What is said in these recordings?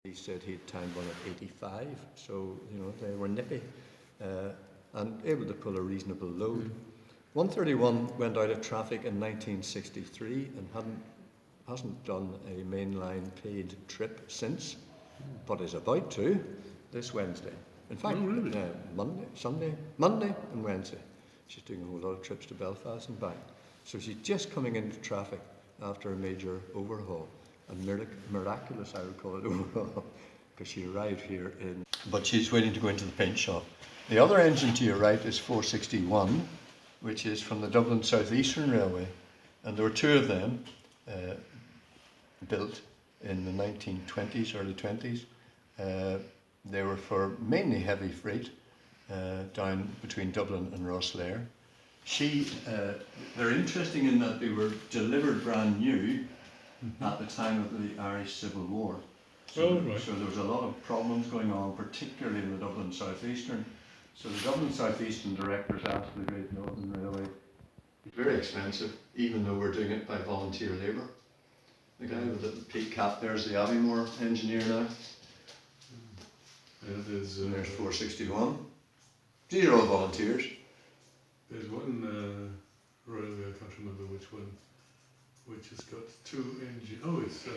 He said he'd timed one at 85, so they were nippy and able to pull a reasonable load. 131 went out of traffic in 1963 and hasn't done a mainline paid trip since, but is about to this Wednesday. In fact, Monday and Wednesday. She's doing a whole lot of trips to Belfast and back. So she's just coming into traffic after a major overhaul. A miraculous, I would call it, overhaul, because she arrived here but she's waiting to go into the paint shop. The other engine to your right is 461, which is from the Dublin South Eastern Railway, and there were two of them built in the 1920s, early 20s. They were for mainly heavy freight down between Dublin and Rosslare. They're interesting in that they were delivered brand new at the time of the Irish Civil War. So there was a lot of problems going on, particularly in the Dublin South Eastern. So the Dublin South Eastern directors asked the Great Northern Railway, it's very expensive, even though we're doing it by volunteer labour. The guy with the peak cap there is the Abbymore engineer now. And there's 461. These are all volunteers. There's one railway, I can't remember which one, which has got two engines. Oh, it's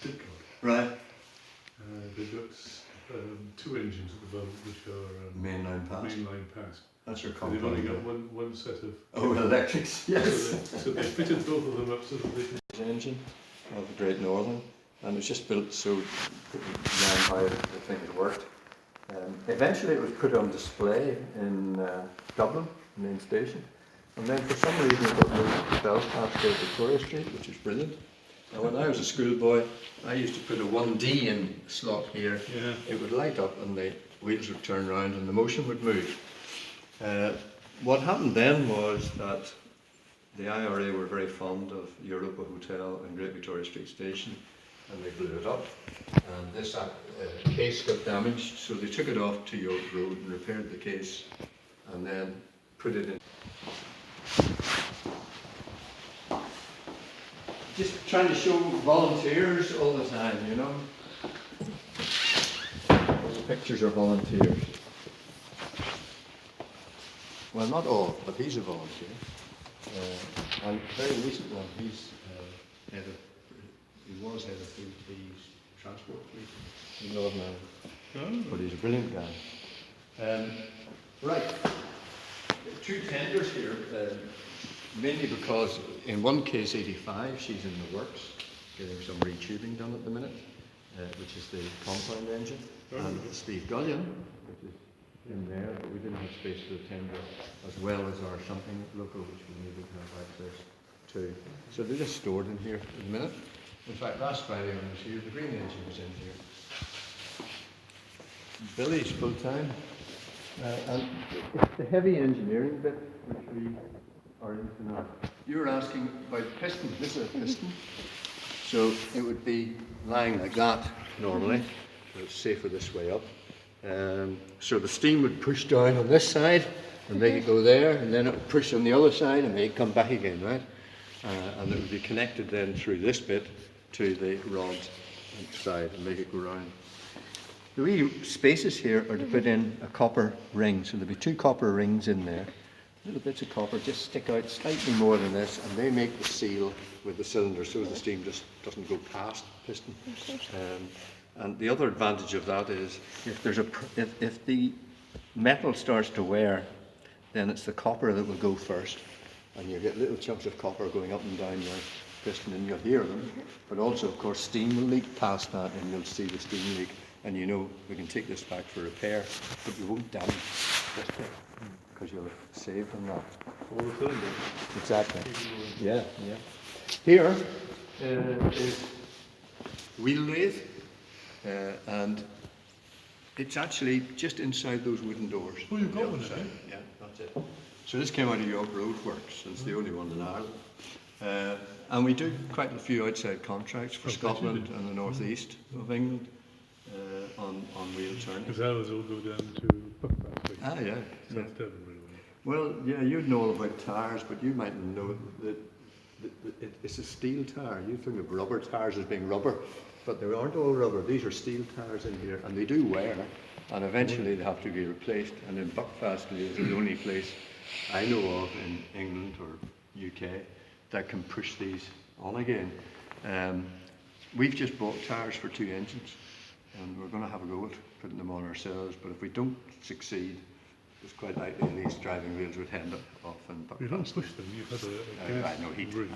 Didcot. Right. They've got two engines at the moment, which are mainline pass. That's your compound. They've only got one set of. Oh, electrics. Yes. So they fitted both of them up so that they can. Engine of the Great Northern, and it was just built so people learn how the things worked. Eventually, it was put on display in Dublin, main station, and then for some reason it got moved to Belfast to Victoria Street, which is brilliant. Now, when I was a schoolboy, I used to put a 1D in slot here. Yeah. It would light up and the wheels would turn around and the motion would move. What happened then was that the IRA were very fond of Europa Hotel and Great Victoria Street Station, and they blew it up. And this case got damaged, so they took it off to York Road and repaired the case, and then put it in. Just trying to show volunteers all the time, All the pictures are volunteers. Well, not all, but he's a volunteer. And very recent one, he was head of BT's transport fleet in Northern Ireland. But he's a brilliant guy. Right, two tenders here, mainly because in one case 85, she's in the works, getting some retubing done at the minute, which is the compound engine. And Steve Gullion, which is in there, but we didn't have space for the tender, as well as our something local, which we needed to have access to. So they're just stored in here at the minute. In fact, last Friday when I was here, the green engine was in here. Billy's full time. And it's the heavy engineering bit which we are into now. You were asking about piston. This is a piston. So it would be lying like that normally. So it's safer this way up. So the steam would push down on this side and make it go there, and then it would push on the other side and make it come back again, right? And it would be connected then through this bit to the rod side and make it go round. The wee spaces here are to put in a copper ring, so there'll be two copper rings in there. Little bits of copper just stick out slightly more than this, and they make the seal with the cylinder so the steam just doesn't go past the piston. And the other advantage of that is if the metal starts to wear, then it's the copper that will go first, and you get little chunks of copper going up and down your piston, and you'll hear them. But also, of course, steam will leak past that, and you'll see the steam leak, and we can take this back for repair, but you won't damage this bit because you'll have saved on that. All the cylinders. Exactly. Yeah. Here is wheel lathe. And it's actually just inside those wooden doors. Oh, you've got one there? Yeah, that's it. So this came out of York Road Works. It's the only one in Ireland. And we do quite a few outside contracts for Scotland and the northeast of England on wheel turning. Because ours all go down to Buckfast. Ah, yeah. South Devon, Well, yeah, you'd know all about tyres, but you mightn't know that it's a steel tyre. You think of rubber tyres as being rubber. but they aren't all rubber. These are steel tires in here, and they do wear, and eventually they have to be replaced. And then Buckfastleigh is the only place I know of in England or UK that can push these on again. We've just bought tires for 2 engines, and we're going to have a go at putting them on ourselves. But if we don't succeed, it's quite likely these driving wheels would end up off in Buckfastleigh. You don't push them, you've had a I know heat. room.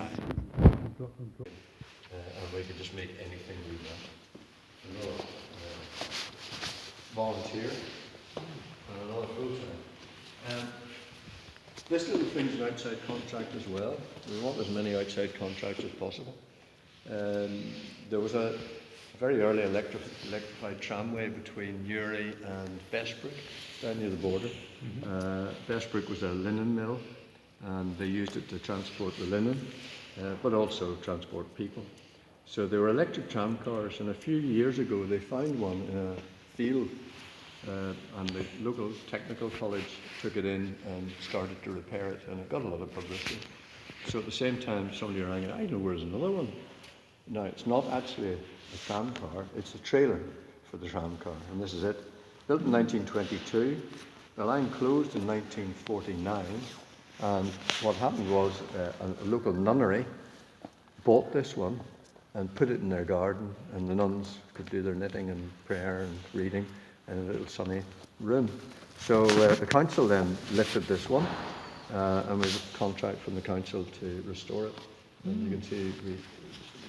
And we could just make anything we want. Another volunteer and another full-time. This little thing's an outside contract as well. We want as many outside contracts as possible. There was a very early electrified tramway between Newry and Bestbrook, down near the border. Bestbrook was a linen mill, and they used it to transport the linen, but also transport people. So there were electric tram cars, and a few years ago they found one in a field, and the local technical college took it in and started to repair it, and it got a lot of publicity. So at the same time, somebody rang it, I know where's another one. Now, it's not actually a tram car, it's a trailer for the tram car, and this is it. Built in 1922, the line closed in 1949, and what happened was a local nunnery bought this one and put it in their garden, and the nuns could do their knitting and prayer and reading in a little sunny room. So the council then lifted this one, and we have a contract from the council to restore it. And you can see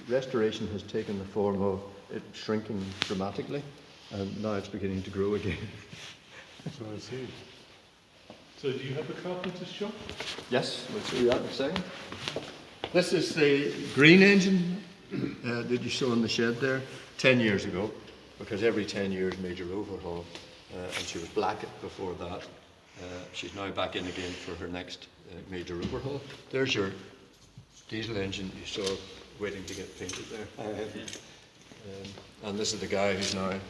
restoration has taken the form of it shrinking dramatically, and now it's beginning to grow again. So I see. So do you have a carpenter's shop? Yes, we'll see that in a second. This is the green engine that you saw in the shed there 10 years ago, because every 10 years major overhaul, and she was black before that. She's now back in again for her next major overhaul. There's your diesel engine you saw waiting to get painted there. And this is the guy who's now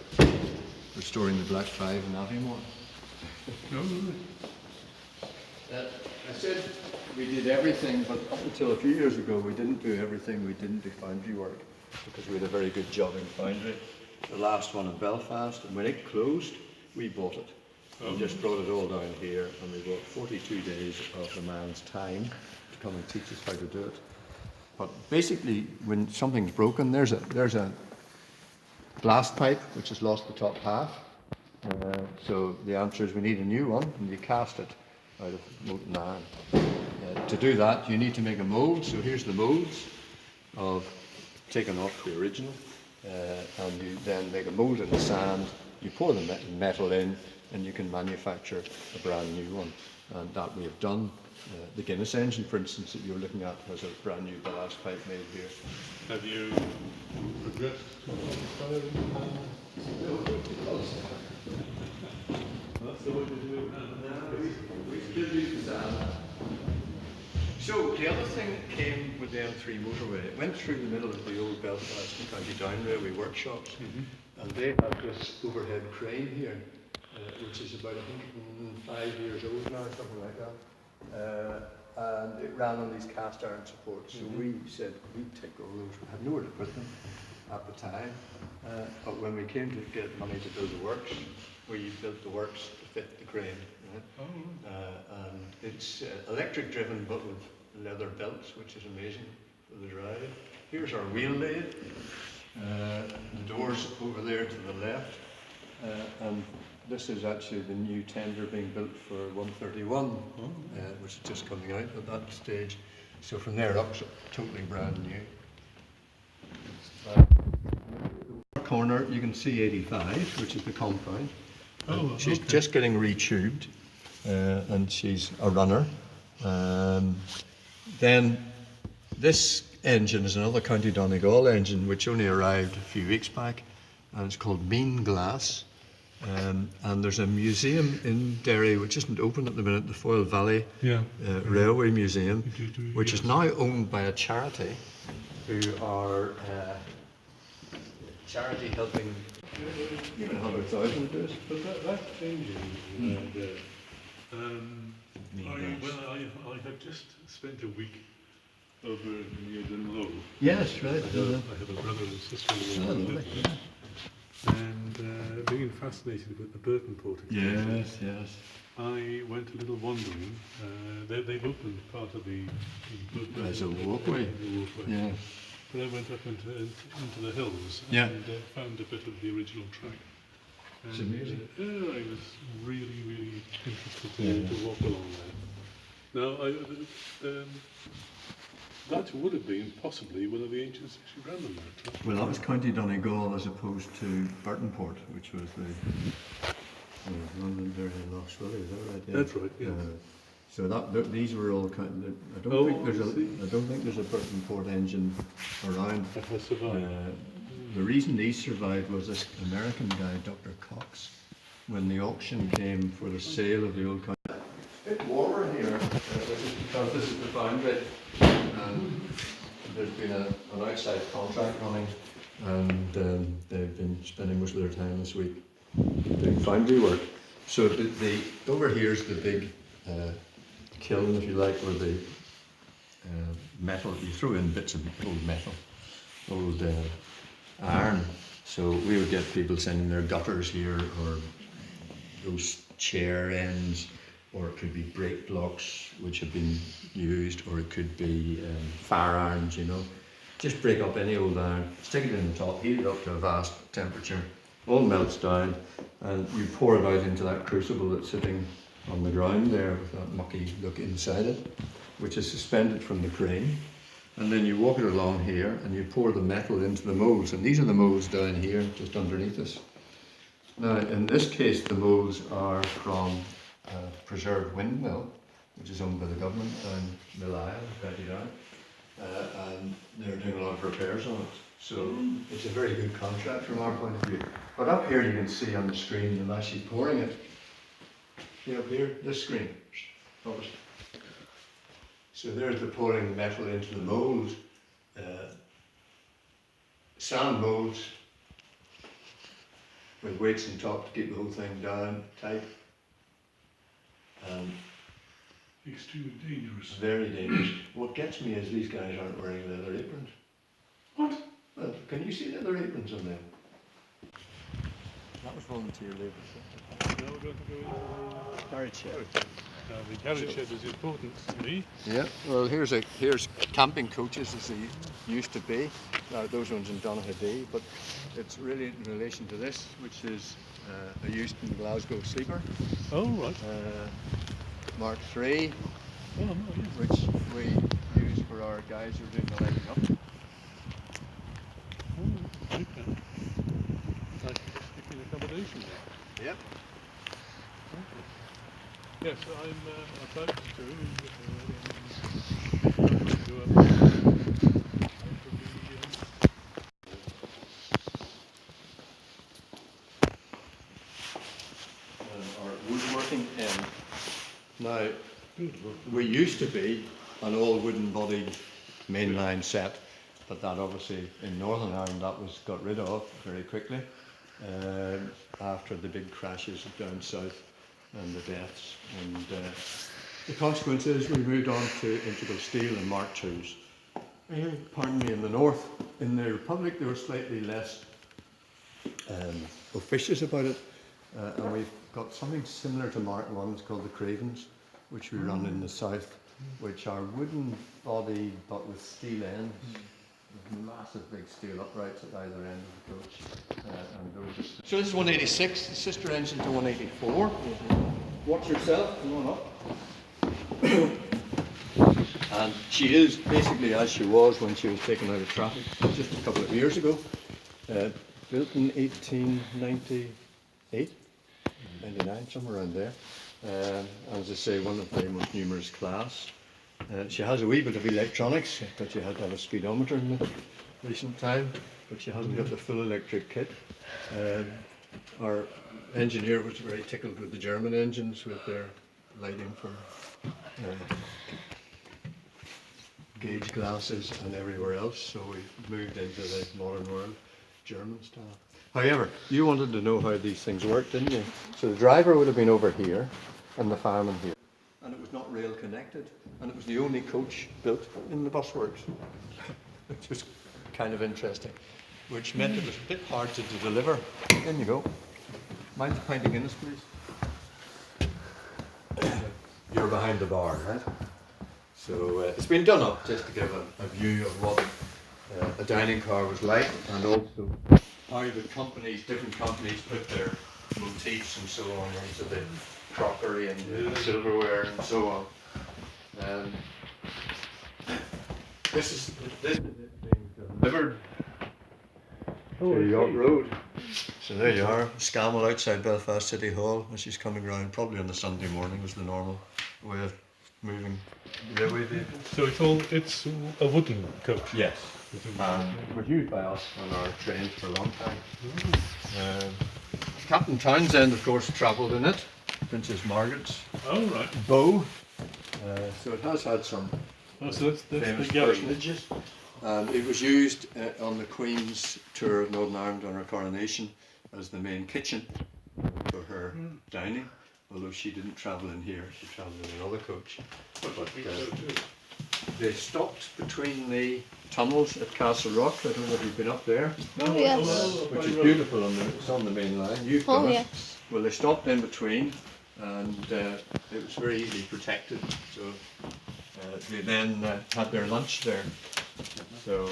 restoring the Black 5 in Aviemore. No, really. I said we did everything, but up until a few years ago we didn't do everything. We didn't do foundry work because we had a very good job in foundry. The last one in Belfast, and when it closed, we bought it. We just brought it all down here, and we bought 42 days of the man's time to come and teach us how to do it. But basically, when something's broken, there's a blast pipe which has lost the top half. So the answer is we need a new one, and you cast it out of molten iron. To do that, you need to make a mould. So here's the moulds of taken off the original, and you then make a mould in the sand. You pour the metal in, and you can manufacture a brand new one. And that we have done. The Guinness engine, for instance, that you're looking at, has a brand new blast pipe made here. Have you progressed to That's the way to do it. We still use the sand. So the other thing that came with the M3 motorway, it went through the middle of the old Belfast and County Down Railway workshops, and they have this overhead crane here, which is about 105 years old now, something like that. And it ran on these cast iron supports. So we said we'd take all those. We had nowhere to put them at the time. But when we came to get money to build the works, we built the works to fit the crane. Right? And it's electric driven, but with leather belts, which is amazing for the drive. Here's our wheel lathe. The doors over there to the left. And this is actually the new tender being built for 131, which is just coming out at that stage. So from there up, totally brand new. The corner, you can see 85, which is the compound. She's just getting retubed, and she's a runner. Then this engine is another County Donegal engine, which only arrived a few weeks back, and it's called Mean Glass. And there's a museum in Derry which isn't open at the minute, the Foyle Valley Railway Museum, which is now owned by a charity who are charity helping even 100,000 do it. But that engine, I have just spent a week over near Dunlow. Yes, right. I have a brother and sister-in-law who live there. And being fascinated with the Burton Port extension, Yes. I went a little wandering. They've opened part of the There's a walkway. Yeah. But I went up into the hills and found a bit of the original track. And, it's amazing. I was really interested to walk along there. Now, that would have been possibly one of the ancients who ran them there. Well, that was County Donegal as opposed to Burtonport, which was the London, Derry, and Lough Swilly. Is that right? Yeah. That's right. Yes. So these were all kind of. I don't think there's a Burtonport engine around. That has survived. The reason these survived was this American guy, Dr. Cox, when the auction came for the sale of the old county. It's a bit warmer here, because this is the foundry. There's been an outside contract running, and they've been spending most of their time this week doing foundry work. So over here's the big kiln, if you like, where the metal, you throw in bits of old metal, old iron. So we would get people sending their gutters here, or those chair ends, or it could be brake blocks which have been used, or it could be fire irons, you know. Just break up any old iron, stick it in the top, heat it up to a vast temperature, all melts down, and you pour it out into that crucible that's sitting on the ground there with that mucky look inside it, which is suspended from the crane. And then you walk it along here and you pour the metal into the moulds, and these are the moulds down here just underneath us. Now in this case the moulds are from a preserved windmill which is owned by the government down Millisle, Betty down, and they're doing a lot of repairs on it. So it's a very good contract from our point of view. But up here you can see on the screen them actually pouring it. See up here, this screen. So there's the pouring metal into the mould, sand moulds with weights on top to keep the whole thing down tight. Extremely dangerous. Very dangerous. What gets me is these guys aren't wearing leather aprons. What? Well, can you see leather aprons on them? That was volunteer labour. Now we're going to go into the Carriage shed. the carriage shed is important to me. Yeah, well here's camping coaches as they used to be. Those ones in Donaghadee, but it's really in relation to this, which is a Euston Glasgow sleeper. Oh, right. Mark III, Oh, no, yes. which we use for our guys who are doing the lighting up. Oh, okay. Nice sleeping accommodation there. Yep. Yes, I'm about to go up. Our woodworking end. Now, we used to be an all wooden bodied mainline set, but that obviously in Northern Ireland that was got rid of very quickly after the big crashes down south and the deaths. And the consequence is we moved on to integral steel and Mark IIs. Pardon me, in the north, in the Republic, they were slightly less officious about it, and we've got something similar to Mark I's called the Cravens, which we run in the south, which are wooden body but with steel ends, with massive big steel uprights at either end of the coach. So this is 186, the sister engine to 184. Watch yourself, come on up. And she is basically as she was when she was taken out of traffic just a couple of years ago. Built in 1898, 99, somewhere around there. As I say, one of the most numerous class. She has a wee bit of electronics, but she had to have a speedometer in the recent time, but she hasn't got the full electric kit. Our engineer was very tickled with the German engines with their lighting for gauge glasses and everywhere else, so we moved into the modern world, German style. However, you wanted to know how these things work, didn't you? So the driver would have been over here and the fireman here. And it was not rail connected. and it was the only coach built in the bus works, which was kind of interesting, which meant it was a bit hard to deliver. In you go. Mind the pint of Guinness, please? You're behind the bar, right? So it's been done up just to give a view of what a dining car was like, and also how the different companies put their motifs and so on into the crockery and the silverware and so on. This is it being delivered to York Road. So there you are, Scammell outside Belfast City Hall as she's coming round, probably on the Sunday morning was the normal way of moving railway vehicles. So it's a wooden coach? Yes. It was used by us on our trains for a long time. Captain Townsend, of course, travelled in it. Princess Margaret's bow. So it has had some famous personages. And it was used on the Queen's tour of Northern Ireland on her coronation as the main kitchen for her dining. Although she didn't travel in here, she travelled in another coach. But they stopped between the tunnels at Castle Rock. I don't know if you've been up there. Oh, yes. Which is beautiful. It's on the main line. You've done it. Yes. Well, they stopped in between, and it was very easily protected. So they then had their lunch there. So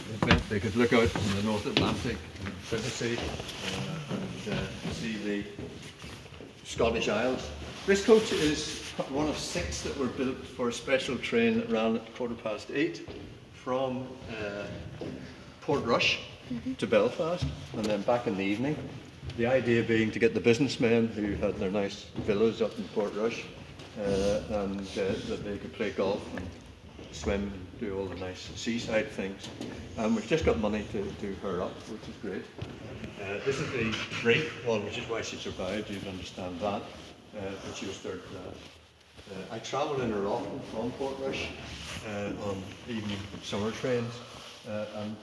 it meant they could look out on the North Atlantic in privacy and see the Scottish Isles. This coach is one of 6 that were built for a special train that ran at 8:15 from Portrush to Belfast and then back in the evening. The idea being to get the businessmen who had their nice villas up in Portrush and that they could play golf and swim and do all the nice seaside things. And we've just got money to do her up, which is great. This is the break one, which is why she survived, you'd understand that, but she was third class. I travel in her often from Portrush on evening summer trains, and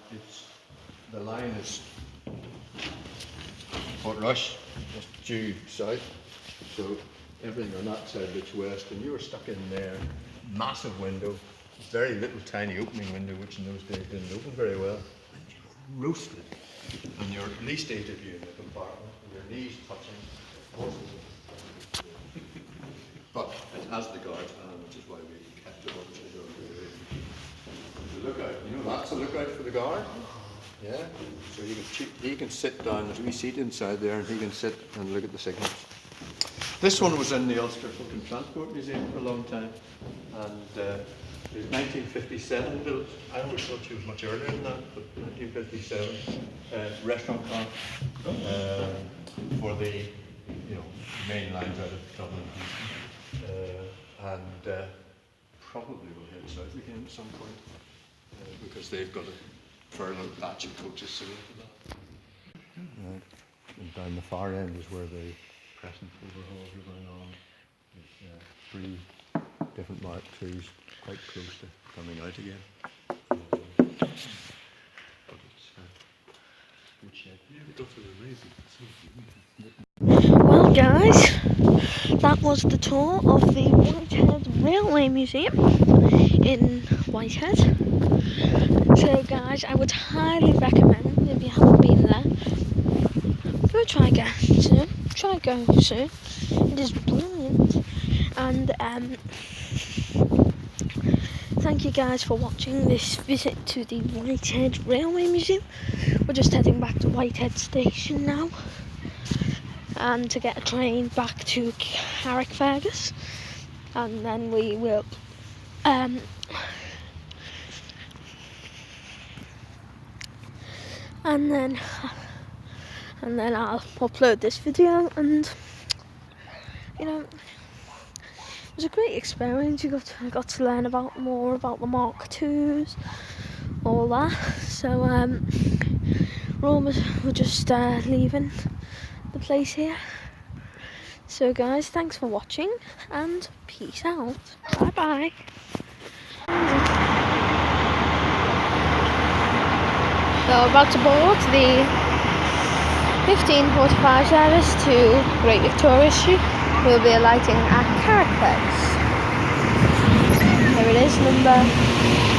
the line is Portrush, just due south, so everything on that side looks west, and you were stuck in there, massive window, very little tiny opening window, which in those days didn't open very well, and you were roasted, and you're at least 8 of you in the compartment, and your knees touching. But it has the guard hand, which is why we kept it up to the lookout. You know, that's a lookout for the guard. Yeah. So he can sit down. There's a wee seat inside there, and he can sit and look at the signals. This one was in the Ulster Folk and Transport Museum for a long time, and it was 1957 built. I always thought she was much earlier than that, but 1957 restaurant car for the main lines out of Dublin. And probably will head south again at some point because they've got a further batch of coaches soon for that. Right. And down the far end is where the present overhauls are going on. With 3 different Mark IIs quite close to coming out again. But it's good shape. Well, guys, that was the tour of the Whitehead Railway Museum in Whitehead. So, guys, I would highly recommend, if you haven't been there, go try again soon. Try going soon. It is brilliant. And thank you guys for watching this visit to the Whitehead Railway Museum. We're just heading back to Whitehead Station now, and to get a train back to Carrickfergus, and then we will and then I'll upload this video, and it was a great experience. You got to learn more about the Mark IIs, all that. So we're just leaving the place here. So guys, thanks for watching, and peace out. Bye bye. So about to board the 15:45 service to Great Victoria Street. We'll be alighting at Carrick Place. Here it is, number